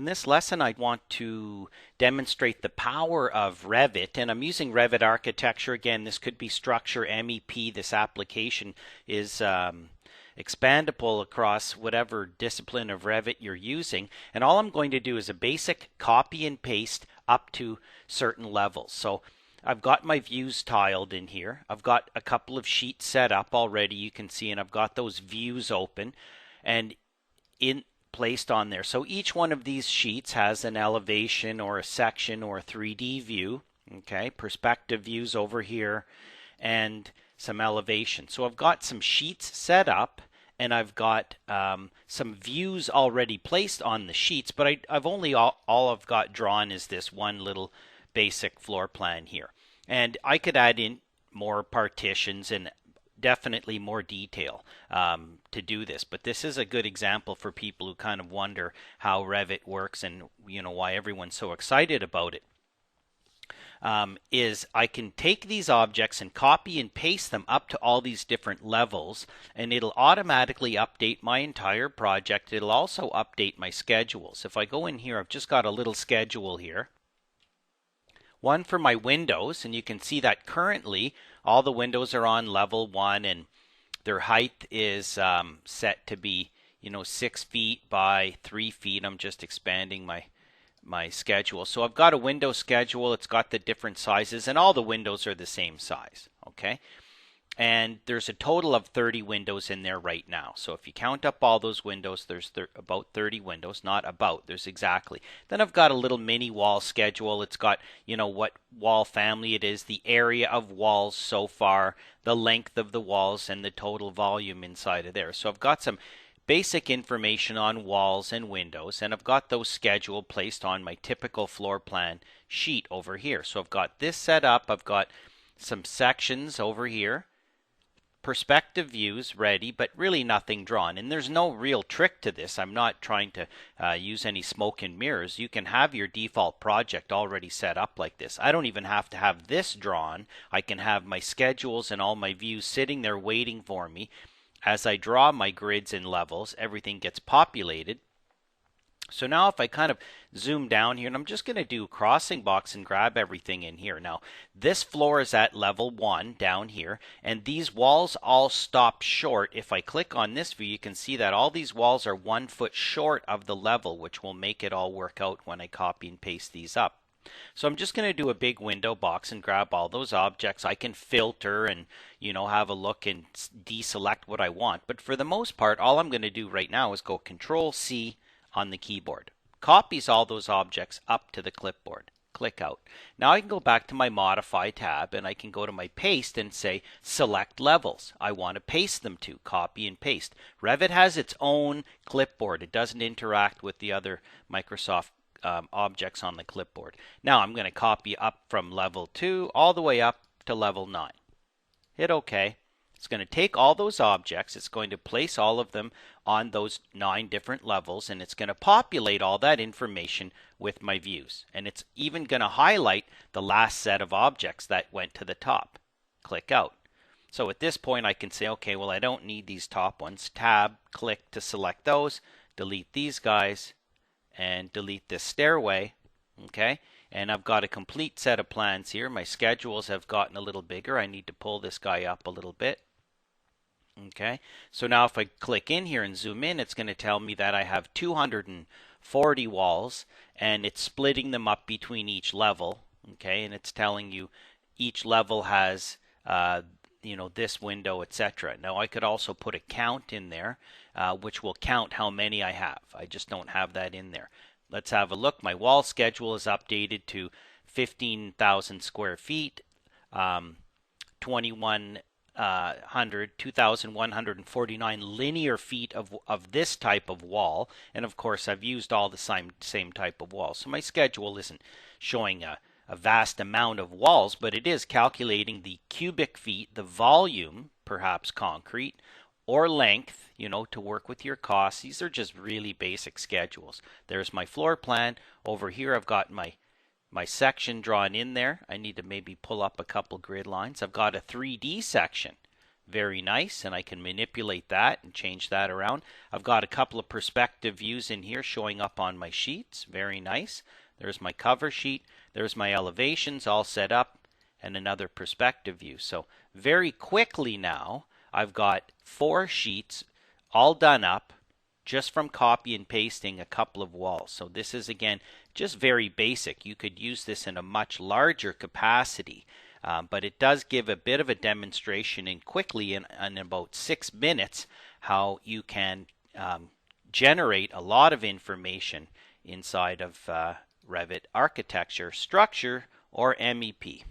In this lesson, I want to demonstrate the power of Revit, and I'm using Revit architecture. Again, this could be structure, MEP. This application is expandable across whatever discipline of Revit you're using. And all I'm going to do is a basic copy and paste up to certain levels. So I've got my views tiled in here. I've got a couple of sheets set up already, you can see, and I've got those views open and placed on there. So each one of these sheets has an elevation or a section or a 3D view. Okay, perspective views over here and some elevation. So I've got some sheets set up and I've got some views already placed on the sheets, but I've only all I've got drawn is this one little basic floor plan here. And I could add in more partitions and definitely more detail to do this, but this is a good example for people who kind of wonder how Revit works and why everyone's so excited about it. Is I can take these objects and copy and paste them up to all these different levels, and it'll automatically update my entire project. It'll also update my schedules. If I go in here, I've just got a little schedule here. One for my windows, and you can see that currently all the windows are on level 1 and their height is set to be 6 feet by 3 feet. I'm just expanding my schedule. So I've got a window schedule. It's got the different sizes and all the windows are the same size. Okay. And there's a total of 30 windows in there right now. So if you count up all those windows, there's about 30 windows, not about, there's exactly. Then I've got a little mini wall schedule. It's got, what wall family it is, the area of walls so far, the length of the walls, and the total volume inside of there. So I've got some basic information on walls and windows, and I've got those scheduled placed on my typical floor plan sheet over here. So I've got this set up. I've got some sections over here. Perspective views ready, but really nothing drawn. And there's no real trick to this. I'm not trying to use any smoke and mirrors. You can have your default project already set up like this. I don't even have to have this drawn. I can have my schedules and all my views sitting there waiting for me. As I draw my grids and levels, everything gets populated. So now if I kind of zoom down here, and I'm just going to do a crossing box and grab everything in here. Now this floor is at level 1 down here, and these walls all stop short. If I click on this view, you can see that all these walls are 1 foot short of the level, which will make it all work out when I copy and paste these up. So I'm just going to do a big window box and grab all those objects. I can filter and have a look and deselect what I want, but for the most part all I'm going to do right now is go Control C on the keyboard. Copies all those objects up to the clipboard. Click out. Now I can go back to my Modify tab and I can go to my Paste and say Select Levels. I want to paste them to. Copy and paste. Revit has its own clipboard. It doesn't interact with the other Microsoft objects on the clipboard. Now I'm going to copy up from level 2 all the way up to level 9. Hit OK. It's going to take all those objects, it's going to place all of them on those 9 different levels, and it's going to populate all that information with my views. And it's even going to highlight the last set of objects that went to the top. Click out. So at this point I can say, okay, well I don't need these top ones. Tab, click to select those, delete these guys, and delete this stairway. Okay. And I've got a complete set of plans here. My schedules have gotten a little bigger. I need to pull this guy up a little bit. Okay, so now if I click in here and zoom in, it's going to tell me that I have 240 walls, and it's splitting them up between each level. Okay, and it's telling you each level has this window, etc. Now I could also put a count in there, which will count how many I have. I just don't have that in there. Let's have a look. My wall schedule is updated to 15,000 square feet, 2,149 linear feet of this type of wall. And of course, I've used all the same type of wall. So my schedule isn't showing a vast amount of walls, but it is calculating the cubic feet, the volume, perhaps concrete, or length, to work with your costs. These are just really basic schedules. There's my floor plan. Over here I've got my section drawn in there. I need to maybe pull up a couple grid lines. I've got a 3D section Very nice, and I can manipulate that and change that around. I've got a couple of perspective views in here showing up on my sheets. Very nice. There's my cover sheet. There's my elevations all set up, and another perspective view. So very quickly now, I've got 4 sheets all done up just from copy and pasting a couple of walls. So this is, again, just very basic. You could use this in a much larger capacity. But it does give a bit of a demonstration in quickly in about 6 minutes how you can generate a lot of information inside of Revit architecture, structure, or MEP.